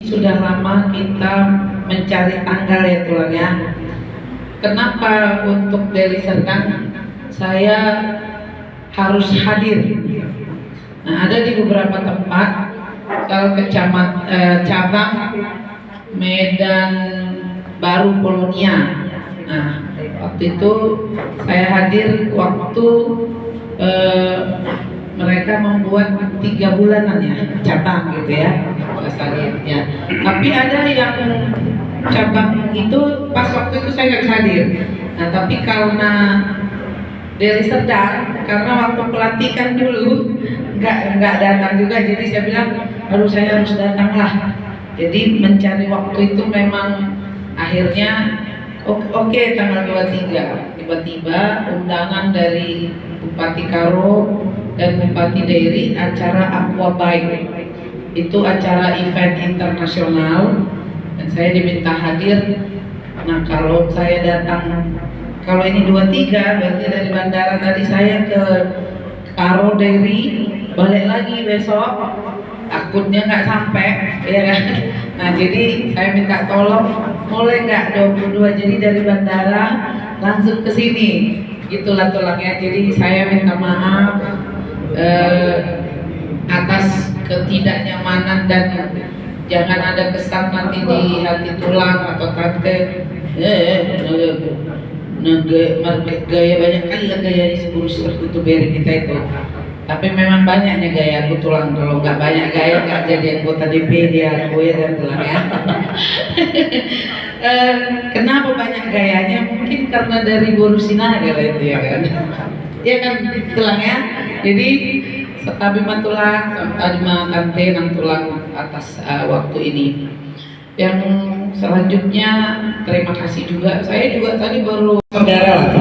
Sudah lama kita mencari tanggal ya Tuhan ya. Kenapa untuk Deli Serdang saya harus hadir? Nah, ada di beberapa tempat, kalau cabang Medan Baru Polonia. Nah, waktu itu saya hadir waktu mereka membuat 3 bulanan ya cabang gitu ya, ya. Tapi ada yang cabang itu pas waktu itu saya nggak bisa hadir. Nah, tapi karena Deli Serdang, karena waktu pelantikan dulu nggak datang juga, jadi saya bilang saya harus datang lah. Jadi mencari waktu itu memang akhirnya oke, tanggal 23 tiba-tiba undangan dari Bupati Karo dan Bupati Dairi acara Aqua Bike. Itu acara event internasional dan saya diminta hadir. Nah, kalau saya datang, kalau ini 23 berarti dari bandara tadi saya ke Karo Dairi, balik lagi besok takutnya nggak sampai ya kan. Nah, jadi saya minta tolong boleh nggak 22, jadi dari bandara langsung ke sini gitulah tulangnya. Jadi saya minta maaf atas ketidaknyamanan dan jangan ada kesan nanti di hati tulang atau tante gaya banyak kali lah gaya kurus itu beri kita itu. Tapi memang banyaknya gaya aku tulang, kalau nggak banyak gaya nggak jadi anggota DPD aku ya dan tulang ya. Kenapa banyak gayanya? Mungkin karena dari Boru Sinaga itu ya kan. Ya kan tulang ya. Jadi setabi tulang, tadi tante nang tulang atas waktu ini. Yang selanjutnya terima kasih juga. Saya juga tadi baru saudara.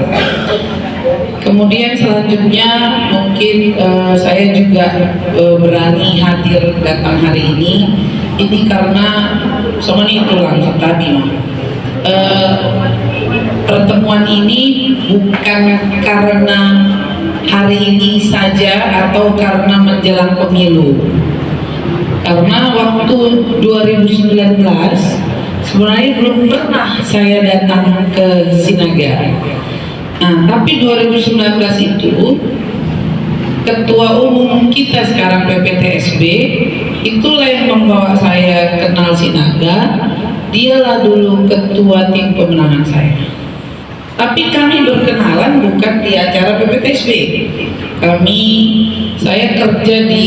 Kemudian selanjutnya mungkin saya juga berani hadir datang hari ini. Ini karena sama nih tulang setabi. Pertemuan ini bukan karena hari ini saja atau karena menjelang pemilu. Karena waktu 2019 sebenarnya belum pernah saya datang ke Sinaga. Nah, tapi 2019 itu Ketua Umum kita sekarang PPTSB itulah yang membawa saya kenal Sinaga. Dialah dulu ketua tim pemenangan saya. Tapi kami berkenalan bukan di acara PPTSB. Saya kerja di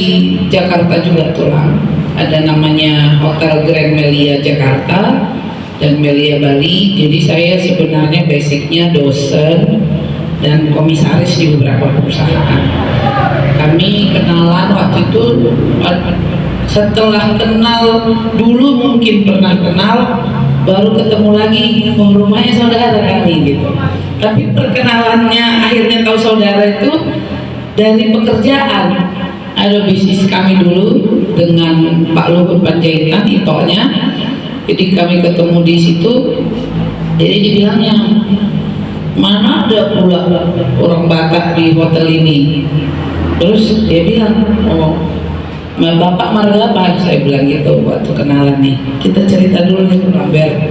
Jakarta juga tulang. Ada namanya Hotel Grand Melia Jakarta dan Melia Bali. Jadi saya sebenarnya basicnya dosen dan komisaris di beberapa perusahaan. Kami kenalan waktu itu, setelah kenal dulu mungkin pernah kenal, baru ketemu lagi, rumahnya saudara kami gitu. Tapi perkenalannya akhirnya tahu saudara itu dari pekerjaan. Ada bisnis kami dulu dengan Pak Luhut Panjaitan, itonya. Jadi kami ketemu di situ. Jadi dibilangnya, mana ada pula orang Batak di hotel ini. Terus dia bilang, oh Bapak marga apa? Saya bilang gitu waktu kenalan nih. Kita cerita dulu nih Ber.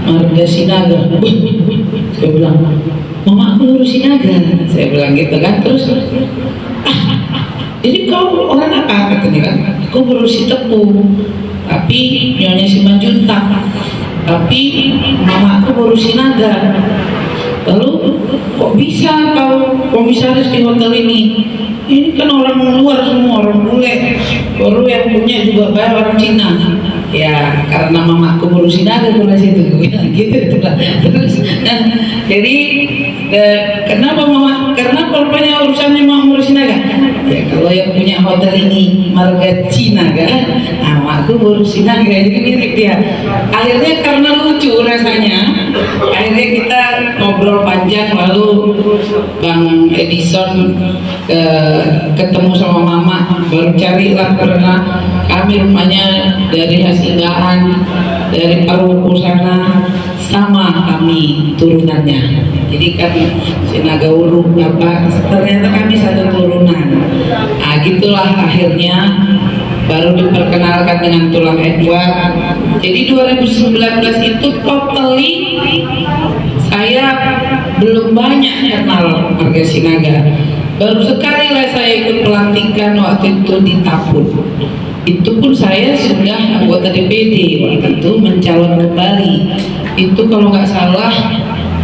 Marga Sinaga. Saya bilang, mama aku ngurus Sinaga. Saya bilang gitu kan. Terus jadi kau orang apa katanya kan? Aku ngurusi Tepu, tapi Nyonya Simanjuntak, tapi mama aku ngurusi Naga. Lalu kok bisa kau komisaris di hotel ini? Ini kan orang luar semua, orang bule. Baru yang punya juga banyak orang Cina. Ya karena mama aku ngurusin Naga mulai situ gitu lah. Terus jadi kenapa mama? Karena rupanya urusannya mau ngurusin Naga. Ya kalau yang punya hotel ini marga Cina kan, nah aku ngurusin Naga, jadi mirip dia. Akhirnya karena lucu rasanya, akhirnya kita ngobrol panjang, lalu Bang Edison ketemu sama mama, baru carilah karena kami rumahnya dari Hasinggahan, dari Paruku sana, sama kami turunannya. Jadi kan Sinaga Uruk apa, ternyata kami satu turunan. Nah gitulah akhirnya baru diperkenalkan dengan tulang Edward. Jadi 2019 itu totally saya belum banyak kenal Marga Sinaga. Baru sekali lah saya ikut pelantikan waktu itu di Tapun. Itu pun saya sudah anggota DPD waktu itu mencalon kembali. Itu kalau nggak salah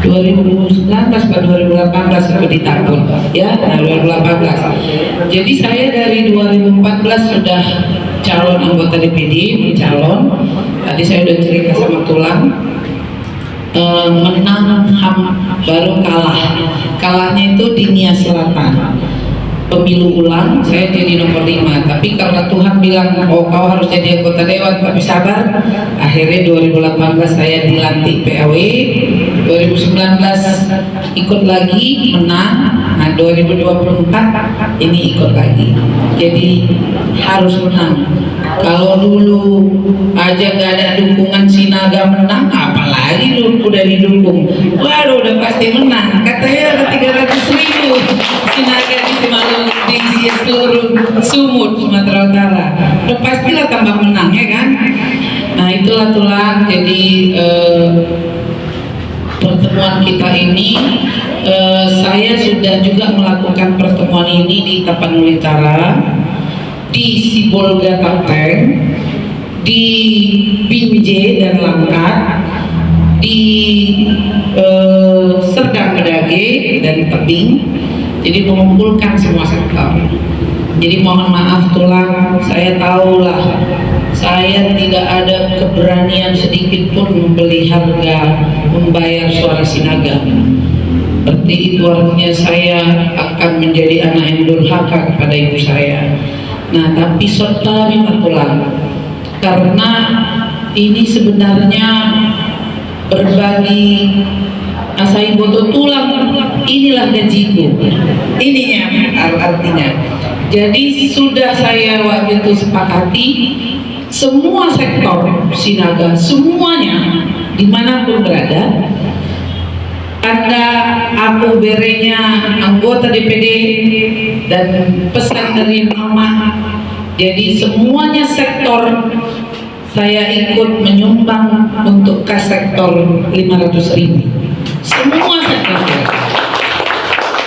2019 atau 2018 aku di Tapun, ya, 2018. Jadi saya dari 2014 sudah calon anggota DPD, mencalon. Tadi saya udah cerita sama Tulang. Menang baru kalahnya itu di Nia Selatan. Pemilu ulang saya jadi nomor 5, tapi karena Tuhan bilang oh kau harus jadi anggota dewan, tapi sabar, akhirnya 2018 saya dilantik PAW, 2019 ikut lagi menang, nah 2024 ini ikut lagi, jadi harus menang. Kalau dulu aja nggak ada dukungan Sinaga menang, apalagi lu udah didukung, waduh udah pasti menang. Katanya ada 300.000 Sinaga di seluruh Sumut Sumatera Utara, udah pastilah tambah menang ya kan. Nah itulah Tulang. Jadi pertemuan kita ini saya sudah juga melakukan pertemuan ini di Tapanuli Utara, di Sibolga Tapteng, di Binjai dan Langkat, di Serdang Bedage dan Tebing. Jadi mengumpulkan semua sektor. Jadi mohon maaf Tulang, saya tahulah saya tidak ada keberanian sedikit pun membeli harga membayar suara Sinaga. Seperti itu artinya saya akan menjadi anak yang durhaka kepada ibu saya. Nah tapi serta minta Tulang, karena ini sebenarnya berbagi asai boto tulang, inilah gajiku, ininya artinya. Jadi sudah saya waktu itu sepakati semua sektor Sinaga, semuanya dimanapun berada, Anda aku berenya anggota DPD dan pesan dari mama, jadi semuanya sektor saya ikut menyumbang untuk kas sektor 500.000, semua sektor.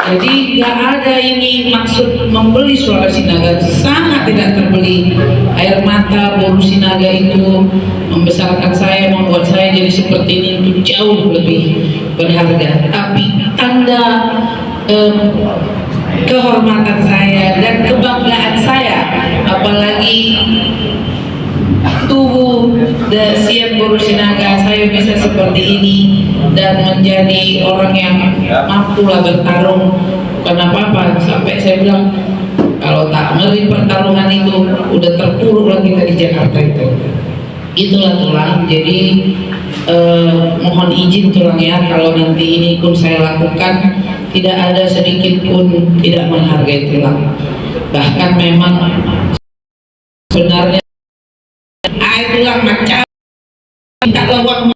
Jadi nggak ada ini maksud membeli suara Sinaga, sangat tidak terbeli. Air mata boru Sinaga itu membesarkan saya, membuat saya jadi seperti ini, itu jauh lebih berharga. Tapi tanda kehormatan saya dan kebanggaan saya, apalagi tubuh dan siap boru Sinaga, saya bisa seperti ini dan menjadi orang yang mampu lah bertarung. Bukan apa-apa, sampai saya bilang kalau tak meri pertarungan itu udah terpuruk lah kita di Jakarta itu. Itulah Tulang. Jadi mohon izin Tulang ya, kalau nanti ini pun saya lakukan tidak ada sedikit pun tidak menghargai Tulang. Bahkan memang sebenarnya Tulang macam minta lawak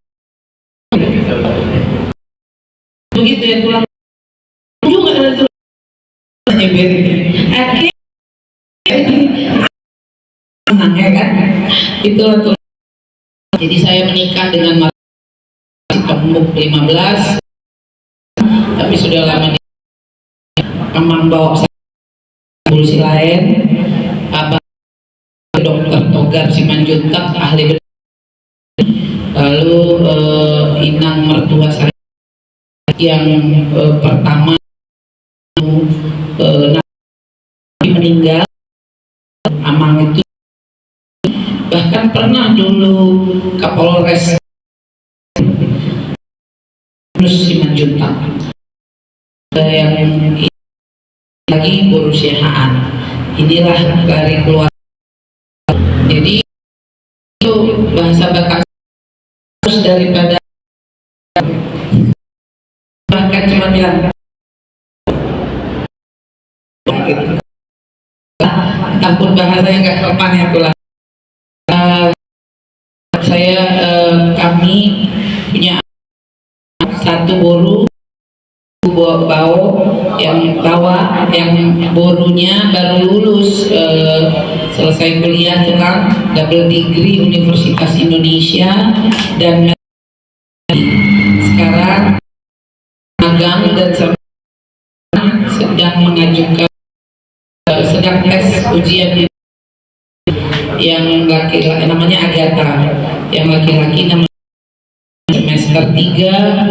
begitu ya Tulang juga ada Tulang nyeberi akhirnya menang ya kan. Itulah Tulang. Jadi saya menikah dengan masih pemuk 15, tapi sudah lama di Kemang bawa saya solusi lain. Abang Dokter Togar Simanjuntak ahli bedah. Lalu inang mertua saya yang pertama meninggal, Amang itu bahkan pernah dulu Kapolres Simanjuntak yang lagi berusiaan. Inilah dari keluarga. Jadi itu bahasa Batak daripada bahkan cuma bilang takut bahasa yang nggak sopan ya Tulang. Saya kami punya satu boru bau yang bawah, yang borunya baru lulus selesai kuliah tulang double degree Universitas Indonesia, dan sekarang magang dan sedang mengajukan sedang tes ujian yang laki-laki namanya Agatha, yang laki-laki namanya semester 3,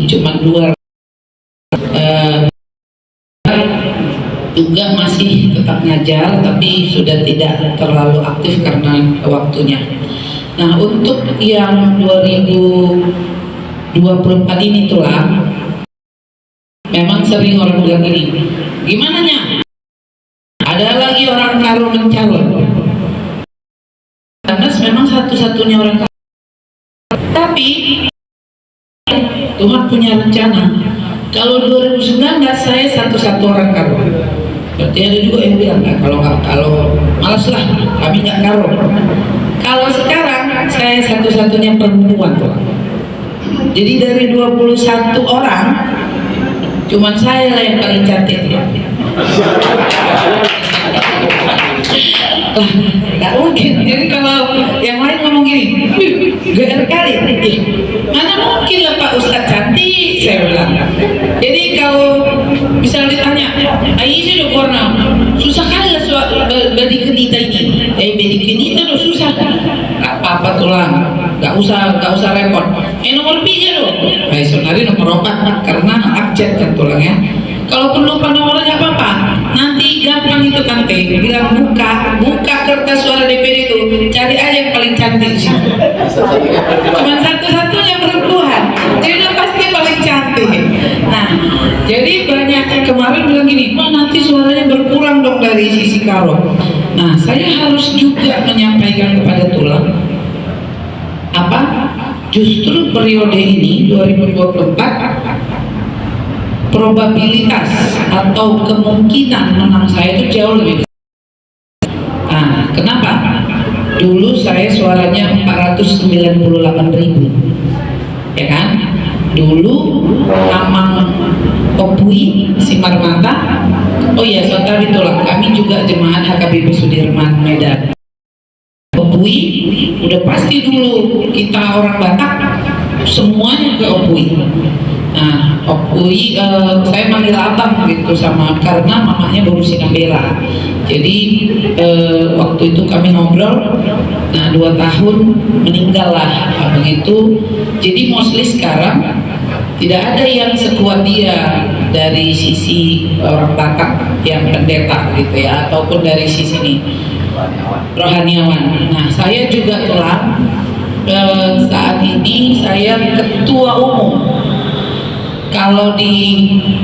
cuma 2 juga masih tetap ngajar tapi sudah tidak terlalu aktif karena waktunya. Nah, untuk yang 2024 ini tulang, memang sering orang bilang gini, gimana nya? Ada lagi orang karo mencalon. Karena memang satu-satunya orang karo. Tapi Tuhan punya rencana. Kalau 2019 saya satu-satu orang karo. Berarti ada juga yang bilang kalau malas lah kami nggak karo. Kalau sekarang saya satu-satunya perempuan tuh. Jadi dari 21 orang cuman saya lah yang paling cantik. Lah, nggak mungkin. Jadi kalau yang lain ngomong gini, GR kali, mana mungkin lah Pak Ustadz cantik, saya bilang. Jadi kalau misalnya ditanya, Aisyah udah warna, susah kali lah badi kenita ini. Badi kenita udah susah. Gak apa-apa tulang, gak usah repot. Nomor 3 loh. Sebenarnya nomor 4 karena abjad kan tulangnya. Kalau perlu nomornya apa-apa, nanti gampang itu kan bilang buka kertas suara DPD itu, cari aja yang paling cantik. Cuma satu-satunya perempuan, jadi udah pasti paling cantik. Nah, jadi banyak kemarin bilang gini, nanti suaranya berkurang dong dari sisi karo. Nah, saya harus juga menyampaikan kepada tulang, justru periode ini 2024 probabilitas atau kemungkinan menang saya itu jauh lebih besar. Nah, kenapa? Dulu saya suaranya 498.000, ya kan? Dulu Amang Opui Simarmata, oh iya saudara itulah, kami juga jemaat HKBP Sudirman Medan. Opui udah pasti dulu kita orang Batak semuanya ke Opui. Nah, Opui saya manggil abang gitu sama karena mamanya baru sinambela. Jadi waktu itu kami ngobrol. Nah, 2 tahun meninggal lah begitu. Jadi mostly sekarang tidak ada yang sekuat dia dari sisi orang Batak yang pendeta gitu ya, ataupun dari sisi ini rohaniawan. Nah, saya juga telah saat ini saya ketua umum. Kalau di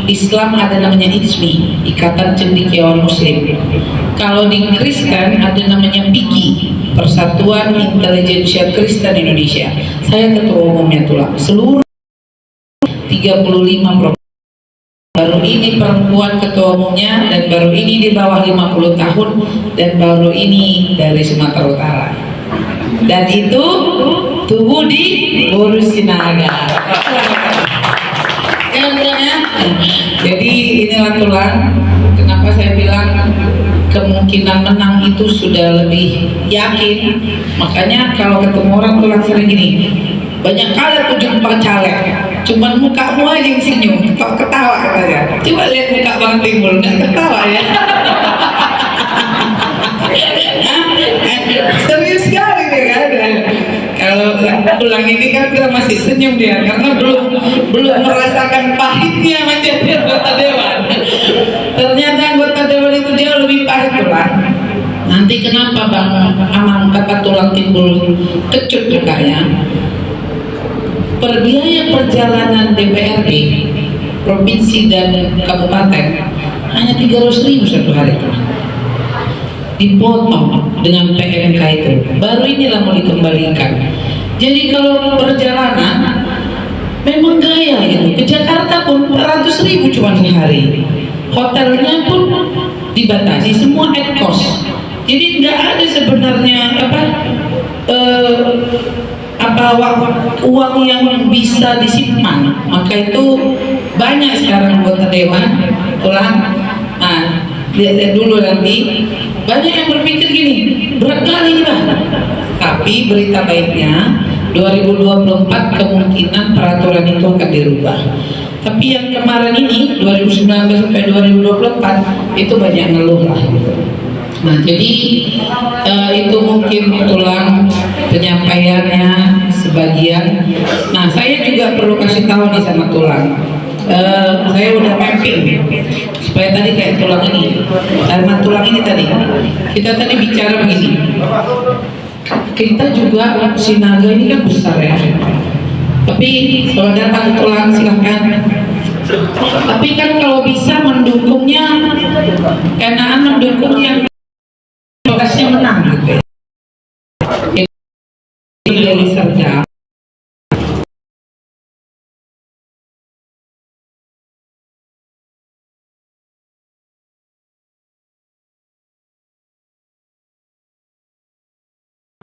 Islam ada namanya ICMI, Ikatan Cendekiawan Muslim. Kalau di Kristen ada namanya PIKI, Persatuan Intelijensia Kristen Indonesia. Saya ketua umumnya tulang. Seluruh 35 provinsi. Baru ini perempuan ketua umumnya, dan baru ini di bawah 50 tahun, dan baru ini dari Sumatera Utara. Dan itu tubuh di Boru Sinaga. Jadi inilah tulang kenapa saya bilang kemungkinan menang itu sudah lebih yakin. Makanya kalau ketemu orang tulang sering gini, banyak kali aku jumpa caleg, cuman mukamu aja yang senyum, ketawa katanya. Coba lihat muka Bang Timbul, nggak ketawa ya. Serius sekali dia kan. Kalau pulang ini kan kita masih senyum dia karena belum merasakan pahitnya menjadi anggota dewan. Ternyata anggota dewan itu jauh lebih pahit tulang. Nanti kenapa Bang Amang kata tulang Timbul kecut mukanya? Per biaya perjalanan DPRD provinsi dan kabupaten hanya 300.000 satu hari itu, dipotong dengan PMK itu. Baru inilah mau dikembalikan. Jadi kalau perjalanan memang gaya gitu. Ke Jakarta pun 400.000 cuma sehari. Hotelnya pun dibatasi, semua at cost. Jadi nggak ada sebenarnya uang yang bisa disimpan. Maka itu banyak sekarang anggota dewan tulang. Nah, lihat dulu nanti Banyak yang berpikir gini, berat kali ini Bang. Tapi berita baiknya 2024 kemungkinan peraturan itu akan dirubah. Tapi yang kemarin ini 2019 sampai 2024 itu banyak ngeluh lah. Nah jadi itu mungkin tulang penyampaiannya sebagian. Nah saya juga perlu kasih tahu nih sama tulang. Saya udah mapping supaya tadi kayak tulang ini, sama tulang ini tadi. Kita tadi bicara begini. Kita juga sinaga ini kan besar ya. Tapi kalau datang tulang silahkan. Tapi kan kalau bisa mendukungnya, enakan mendukung yang lokasinya menang gitu. Dari Serda.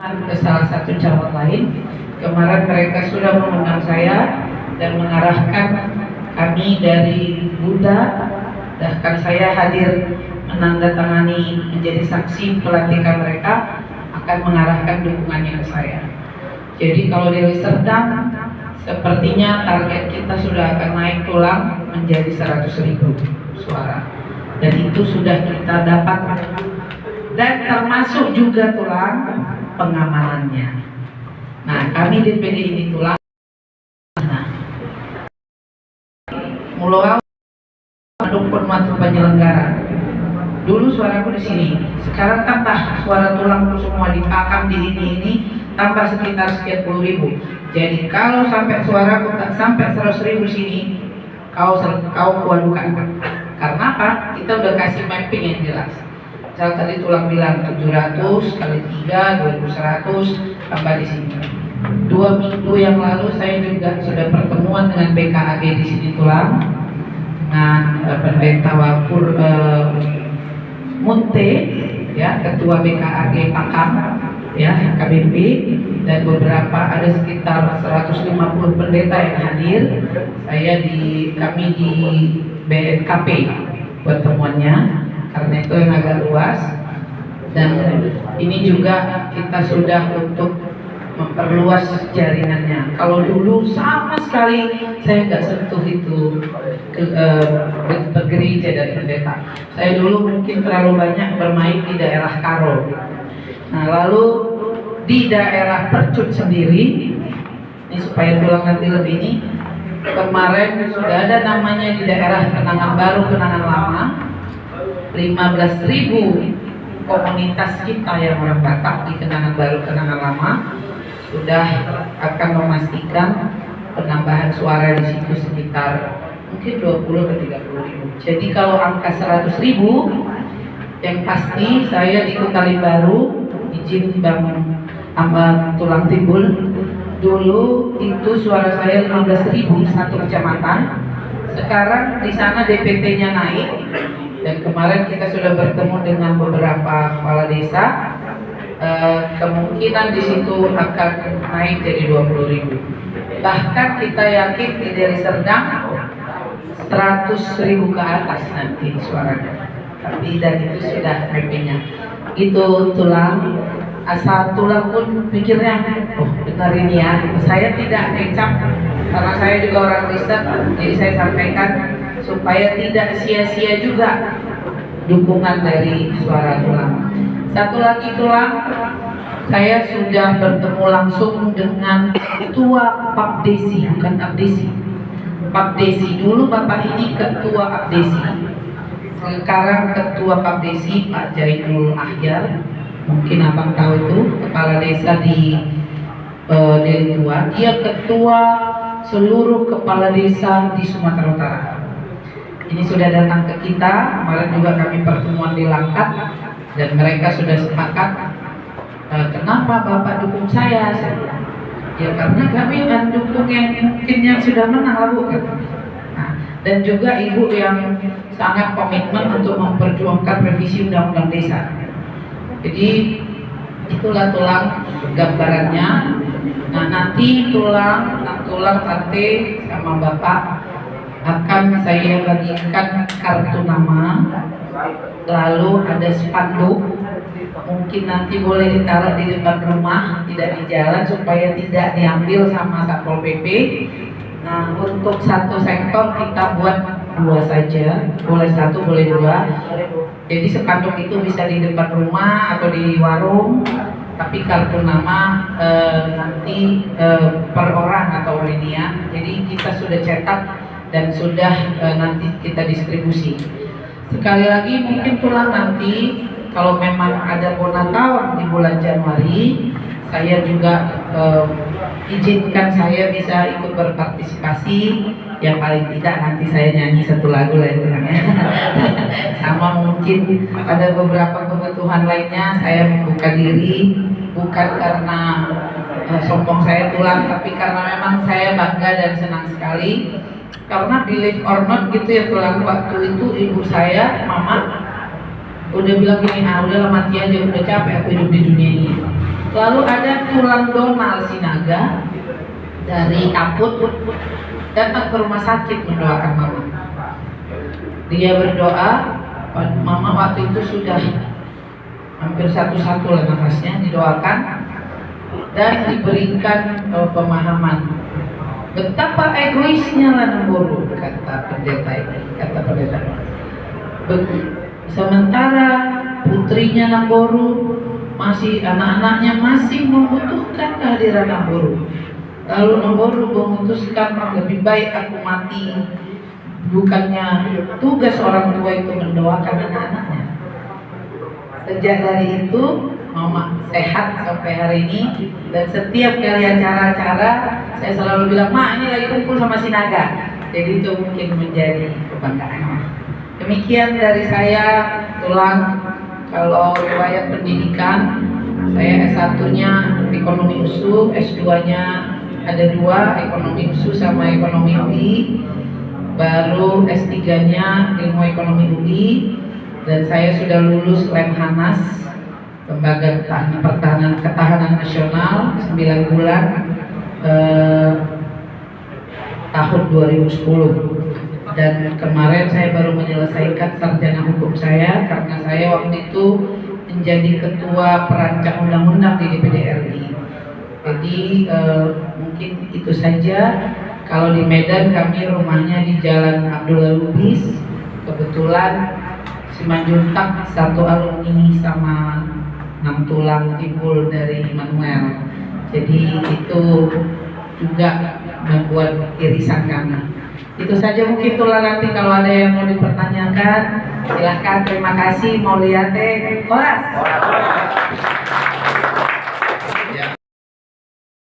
Ke salah satu cabang lain. Kemarin mereka sudah mengundang saya dan mengarahkan kami dari Buddha, bahkan saya hadir menandatangani menjadi saksi pelantikan mereka, akan mengarahkan dukungannya ke saya. Jadi kalau di Serdang sepertinya target kita sudah akan naik tulang menjadi 100.000 suara, dan itu sudah kita dapat, dan termasuk juga tulang pengamanannya. Nah, kami DPD ini tulang. Nah, mulai mendukung matu penyelenggara. Dulu suaraku di sini, sekarang tambah suara tulangku semua dipakam di ini tambah sekitar sekian puluh ribu. Jadi kalau sampai suaraku tak sampai 100.000 sini, kau kuadukan. Karena apa? Kita udah kasih mapping yang jelas. Misal tadi tulang bilang 700 kali 3 2100 tambah di sini. 2 minggu yang lalu saya juga sudah pertemuan dengan BKAG di sini tulang, dengan pendeta Wapur Munte, ya, ketua BKAG Pakam, ya, KBP, dan beberapa ada sekitar 150 pendeta yang hadir. Kami di BNKP pertemuannya, karena itu yang agak luas. Dan ini juga kita sudah untuk memperluas jaringannya. Kalau dulu sama sekali saya nggak sentuh itu bergereja dan pendeta. Saya dulu mungkin terlalu banyak bermain di daerah Karo. Nah, lalu di daerah Percut sendiri, ini supaya tulang nanti lebih ini, kemarin sudah ada namanya di daerah Kenangan Baru, Kenangan Lama, 15.000 komunitas kita yang orang Batak di Kenangan Baru, Kenangan Lama sudah akan memastikan penambahan suara di situ sekitar mungkin 20 ke 30.000. Jadi kalau angka 100.000, yang pasti saya di Kutali Baru, izin Bang Tulang Timbul, dulu itu suara saya 15.000 satu kecamatan. Sekarang di sana DPT-nya naik, dan kemarin kita sudah bertemu dengan beberapa kepala desa. Kemungkinan di situ akan naik jadi 20.000. Bahkan kita yakin di Deli Serdang 100.000 ke atas nanti suaranya. Tapi dan itu sudah mappingnya. Itu tulang, asal tulang pun pikirnya, oh benar ini ya. Saya tidak ngecap karena saya juga orang riset, jadi saya sampaikan supaya tidak sia-sia juga dukungan dari suara tulang. Satu lagi tulang, saya sudah bertemu langsung dengan ketua Papdesi, bukan Abdesi. Papdesi dulu Bapak ini ketua Abdesi, sekarang ketua Papdesi Pak Jainul Ahyar, mungkin abang tahu itu, kepala desa di Deli Tua. Dia ketua seluruh kepala desa di Sumatera Utara. Ini sudah datang ke kita, kemarin juga kami pertemuan di Langkat, dan mereka sudah sepakat. Kenapa Bapak dukung saya? Ya karena kami akan dukung yang mungkin yang sudah menang lah, Bu. Nah, dan juga Ibu yang sangat komitmen untuk memperjuangkan revisi Undang-Undang Desa. Jadi itulah tulang gambarannya. Nah, nanti tulang Tante sama Bapak akan saya bagikan kartu nama, lalu ada spanduk mungkin nanti boleh ditaruh di depan rumah, tidak di jalan supaya tidak diambil sama Satpol PP. Nah, untuk satu sektor kita buat 2 saja, boleh 1, boleh 2. Jadi spanduk itu bisa di depan rumah atau di warung, tapi kartu nama nanti per orang atau linear. Jadi kita sudah cetak dan sudah nanti kita distribusi. Sekali lagi mungkin tulang nanti kalau memang ada Bonatawar di bulan Januari, saya juga izinkan saya bisa ikut berpartisipasi. Yang paling tidak nanti saya nyanyi 1 lagu lah itu kan ya. Sama mungkin ada beberapa kebutuhan lainnya saya membuka diri, bukan karena sombong saya tulang, tapi karena memang saya bangga dan senang sekali. Karena believe or not gitu ya tulang, waktu itu ibu saya, mama udah bilang gini, udahlah mati aja, udah capek aku hidup di dunia ini. Lalu ada tulang Donald Sinaga dari Kaput datang ke rumah sakit mendoakan mama. Dia berdoa, mama waktu itu sudah hampir satu-satu lah nafasnya, didoakan dan diberikan pemahaman betapa egoisnya Lanamburu, kata pendeta ini, kata pendeta. Sementara putrinya Namburu masih, anak-anaknya masih membutuhkan kehadiran Namburu. Lalu Namburu memutuskan lebih baik aku mati. Bukannya tugas orang tua itu mendoakan anak-anaknya. Sejak dari itu mama sehat sampai hari ini, dan setiap kali acara-acara saya selalu bilang, "Ma, ini lagi kumpul sama Sinaga." Jadi itu mungkin menjadi kebanggaan. Demikian dari saya tulang. Kalau riwayat pendidikan, saya S1-nya ekonomi USU, S2-nya ada 2, ekonomi USU sama ekonomi UI. Baru S3-nya ilmu ekonomi UI, dan saya sudah lulus Lemhanas, Lembaga Ketahanan Nasional, 9 bulan tahun 2010. Dan kemarin saya baru menyelesaikan sarjana hukum saya, karena saya waktu itu menjadi ketua perancang undang-undang di DPD RI. Jadi mungkin itu saja. Kalau di Medan kami rumahnya di Jalan Abdullah Lubis. Kebetulan Simanjuntak 1 alumni sama 6 tulang timbul dari Immanuel. Jadi itu juga membuat irisan kami. Itu saja mungkin tulang, nanti kalau ada yang mau dipertanyakan silahkan. Terima kasih. Mau lihat Horas.